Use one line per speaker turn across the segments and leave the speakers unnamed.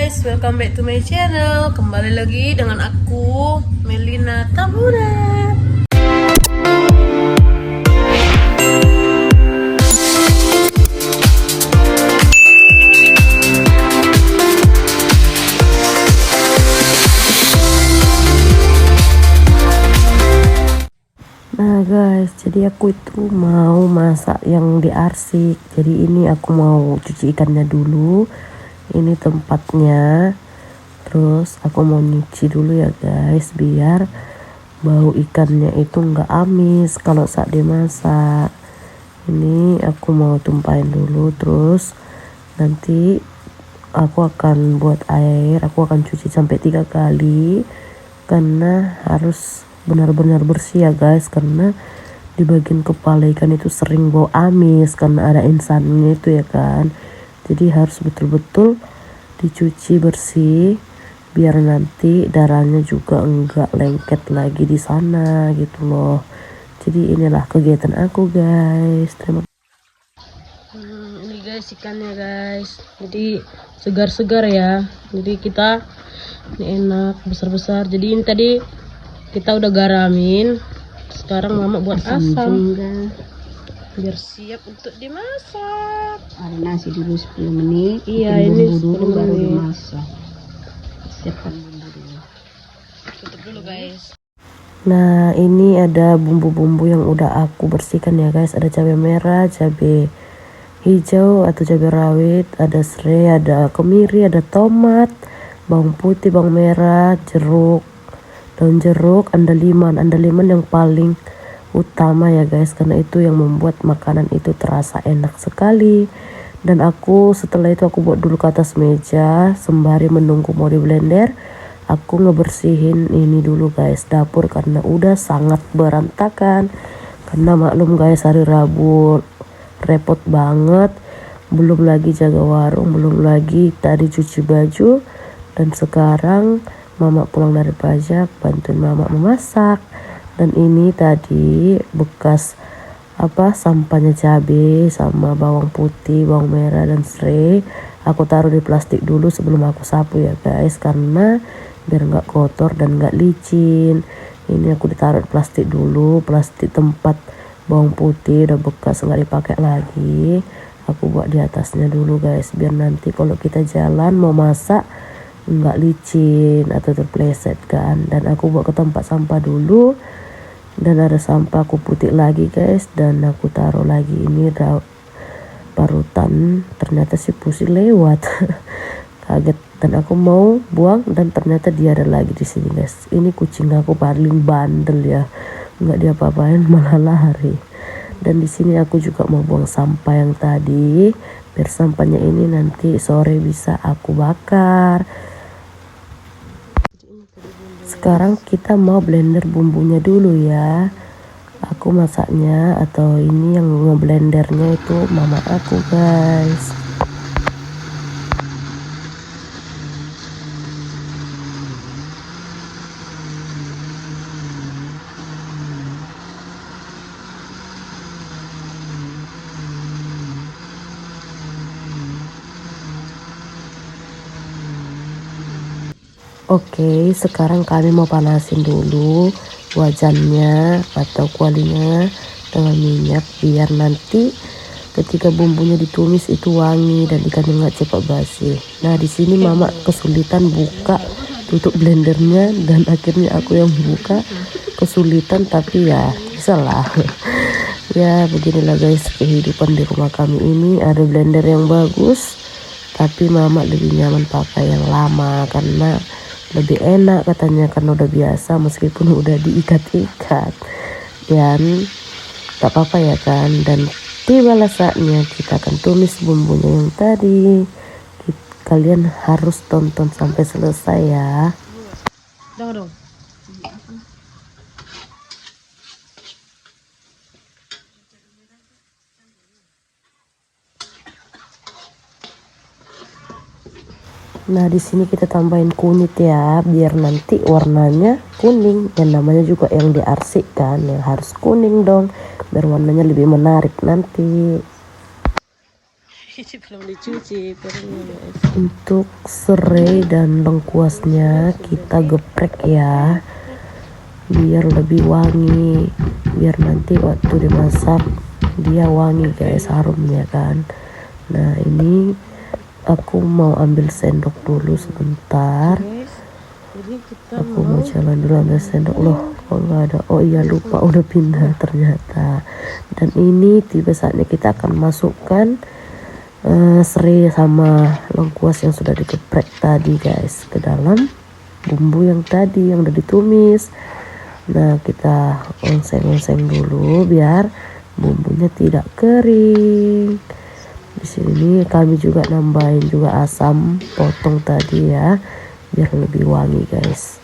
guys, welcome back to my channel. Kembali lagi dengan aku, Melina Tamura. Nah guys, jadi aku itu mau masak yang diarsik. Jadi ini aku mau cuci ikannya dulu. Ini tempatnya. Terus aku mau nyuci dulu ya guys, biar bau ikannya itu nggak amis kalau saat dimasak. Ini aku mau tumpahin dulu, terus nanti aku akan buat air. Aku akan cuci sampai 3 kali karena harus benar-benar bersih ya guys, karena di bagian kepala ikan itu sering bau amis karena ada insannya itu ya kan. Jadi harus betul-betul dicuci bersih biar nanti darahnya juga enggak lengket lagi di sana gitu loh. Jadi inilah kegiatan aku guys. Ini guys ikannya guys, jadi segar-segar ya, jadi kita ini enak besar-besar. Jadi ini tadi kita udah garamin, sekarang mama buat asam biar siap untuk dimasak.
Ada nasi dulu 10 menit.
Iya, ini
dulu
10
baru
menit.
dimasak. Siapkan bumbu dulu.
Tutup dulu guys.
Nah ini ada bumbu-bumbu yang udah aku bersihkan ya guys. Ada cabai merah, cabai hijau atau cabai rawit, ada serai, ada kemiri, ada tomat, bawang putih, bawang merah, jeruk, daun jeruk, andaliman yang paling utama ya guys, karena itu yang membuat makanan itu terasa enak sekali. Dan aku setelah itu aku buat dulu ke atas meja sembari menunggu mau di blender. Aku ngebersihin ini dulu guys, dapur, karena udah sangat berantakan. Karena maklum guys, hari Rabu repot banget, belum lagi jaga warung, belum lagi tadi cuci baju, dan sekarang mama pulang dari pajak bantuin mama memasak. Dan ini tadi bekas sampahnya cabai sama bawang putih, bawang merah dan serai. Aku taruh di plastik dulu sebelum aku sapu ya guys, karena biar nggak kotor dan nggak licin. Ini aku ditaruh di plastik dulu, plastik tempat bawang putih udah bekas nggak dipakai lagi. Aku buat di atasnya dulu guys, biar nanti kalau kita jalan mau masak nggak licin atau terpleset kan. Dan aku buat ke tempat sampah dulu, dan ada sampah aku putih lagi guys, dan aku taruh lagi ini parutan. Ternyata si pusi lewat kaget, dan aku mau buang dan ternyata dia ada lagi di sini guys. Ini kucing aku paling bandel ya, nggak diapa-apain malah lari. Dan di sini aku juga mau buang sampah yang tadi, biar sampahnya ini nanti sore bisa aku bakar. Sekarang kita mau blender bumbunya dulu ya. Aku masaknya atau ini yang ngeblendernya itu mama aku guys. Oke, sekarang kami mau panasin dulu wajannya atau kualinya dengan minyak, biar nanti ketika bumbunya ditumis itu wangi dan ikannya nggak cepat basi. Nah di sini mama kesulitan buka tutup blendernya, dan akhirnya aku yang buka, kesulitan tapi ya bisa lah. Ya beginilah guys kehidupan di rumah kami ini. Ada blender yang bagus, tapi mama lebih nyaman pakai yang lama karena lebih enak katanya, karena udah biasa meskipun udah diikat-ikat. Dan gak apa-apa ya kan. Dan tibalah saatnya kita akan tumis bumbunya yang tadi. Kalian harus tonton sampai selesai ya.
Dong.
Nah di sini kita tambahin kunyit ya, biar nanti warnanya kuning. Yang namanya juga yang diarsik kan, yang harus kuning dong, biar warnanya lebih menarik nanti.
Belum dicuci piringnya guys.
Untuk serai dan lengkuasnya kita geprek ya, biar lebih wangi, biar nanti waktu dimasak dia wangi guys, harumnya kan. Nah ini aku mau ambil sendok dulu sebentar.
Jadi kita
Aku mau jalan dulu ambil sendok. Loh kok nggak ada, oh iya lupa udah pindah ternyata. Dan ini tiba saatnya kita akan masukkan serai sama lengkuas yang sudah digeprek tadi guys ke dalam bumbu yang tadi yang udah ditumis. Nah kita oseng-oseng dulu biar bumbunya tidak kering. Di sini kami juga nambahin juga asam potong tadi ya, biar lebih wangi guys.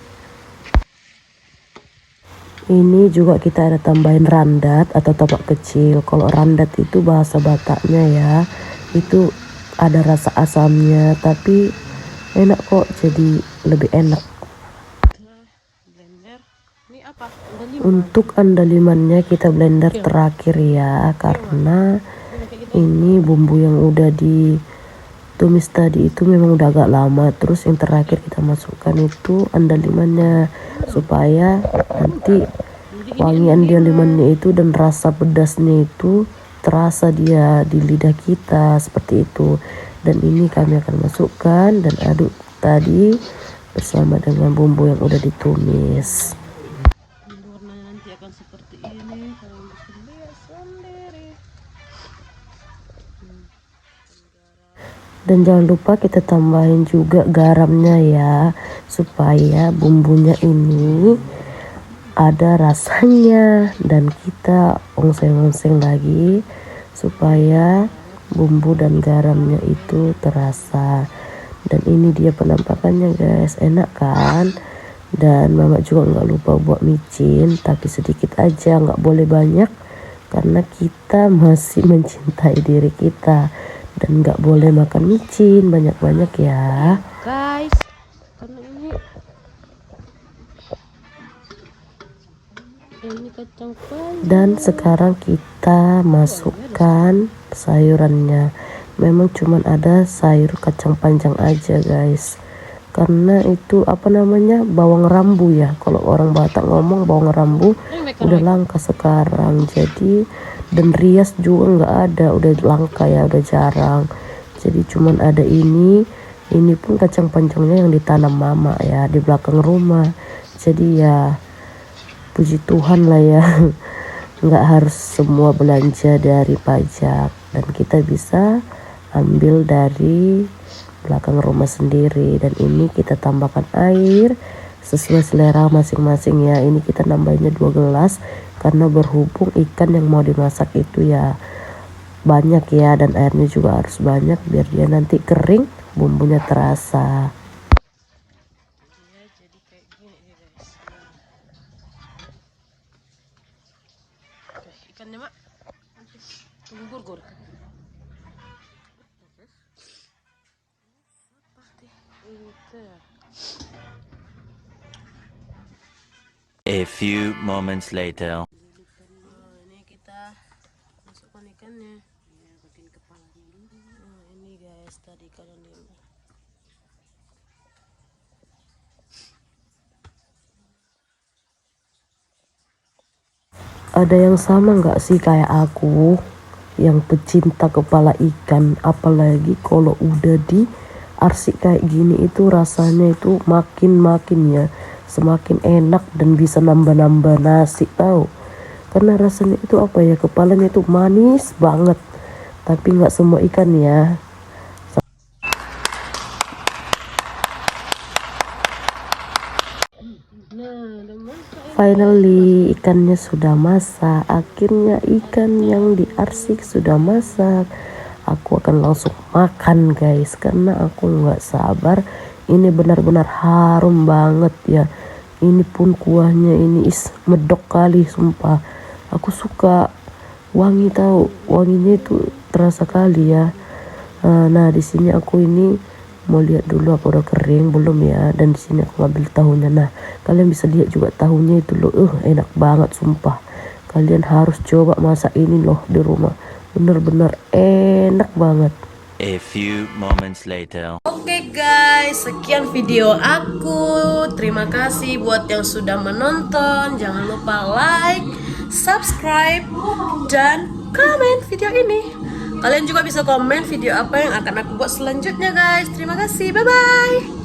Ini juga kita ada tambahin randat atau topak kecil. Kalau randat itu bahasa Bataknya ya, itu ada rasa asamnya tapi enak kok, jadi lebih enak.
blender. Ini apa?
Untuk andalimannya kita blender terakhir ya, karena ini bumbu yang udah ditumis tadi itu memang udah agak lama. Terus yang terakhir kita masukkan itu andalimannya, supaya nanti wangi andalimannya itu dan rasa pedasnya itu terasa dia di lidah kita seperti itu. Dan ini kami akan masukkan dan aduk tadi bersama dengan bumbu yang udah ditumis.
Warnanya nanti akan seperti ini kalau bikin dia sendiri.
Dan jangan lupa kita tambahin juga garamnya ya, supaya bumbunya ini ada rasanya. Dan kita ongseng-ongseng lagi supaya bumbu dan garamnya itu terasa. Dan ini dia penampakannya guys, enak kan. Dan mama juga nggak lupa buat micin, tapi sedikit aja, nggak boleh banyak karena kita masih mencintai diri kita. Dan nggak boleh makan micin banyak-banyak ya
Guys, karena ini kacang panjang.
dan sekarang kita masukkan sayurannya. Memang cuman ada sayur kacang panjang aja guys, karena itu apa namanya, bawang rambu ya, kalau orang Batak ngomong bawang rambu udah langka sekarang. Jadi dan rias juga nggak ada, udah langka ya, udah jarang. Jadi cuman ada ini pun kacang panjangnya yang ditanam mama ya di belakang rumah. Jadi ya puji Tuhan lah ya, nggak harus semua belanja dari pajak, dan kita bisa ambil dari belakang rumah sendiri. Dan ini kita tambahkan air sesuai selera masing-masing ya. Ini kita nambahnya 2 gelas karena berhubung ikan yang mau dimasak itu ya banyak ya, dan airnya juga harus banyak biar dia nanti kering bumbunya terasa.
Jadi kayak gini ya guys. Oke, ikannya mak tunggu gurgur. Seperti itu.
A few moments later.
Ini kita masukkan ikannya. Ya, bagian kepalanya dulu. Nah, ini guys tadi ikan yang di
Ada yang sama nggak sih kayak aku yang pecinta kepala ikan, apalagi kalau udah di arsik kayak gini itu rasanya itu makin ya semakin enak dan bisa nambah-nambah nasi tahu. Karena rasanya itu apa ya, kepalanya itu manis banget, tapi nggak semua ikan ya. Finally ikannya sudah masak. Akhirnya ikan yang diarsik sudah masak. Aku akan langsung makan guys, karena aku nggak sabar. Ini benar-benar harum banget ya. Ini pun kuahnya ini medok kali sumpah. Aku suka wangi tahu, wanginya itu terasa kali ya. Nah di sini aku ini mau lihat dulu apa udah kering belum ya. Dan di sini aku ambil tahunya. Nah kalian bisa lihat juga tahunya itu loh, enak banget sumpah. Kalian harus coba masak ini loh di rumah, bener-bener enak banget.
A few moments later.
Oke guys, sekian video aku. Terima kasih buat yang sudah menonton. Jangan lupa like, subscribe, dan komen video ini. Kalian juga bisa komen video apa yang akan aku buat selanjutnya guys. Terima kasih, bye-bye.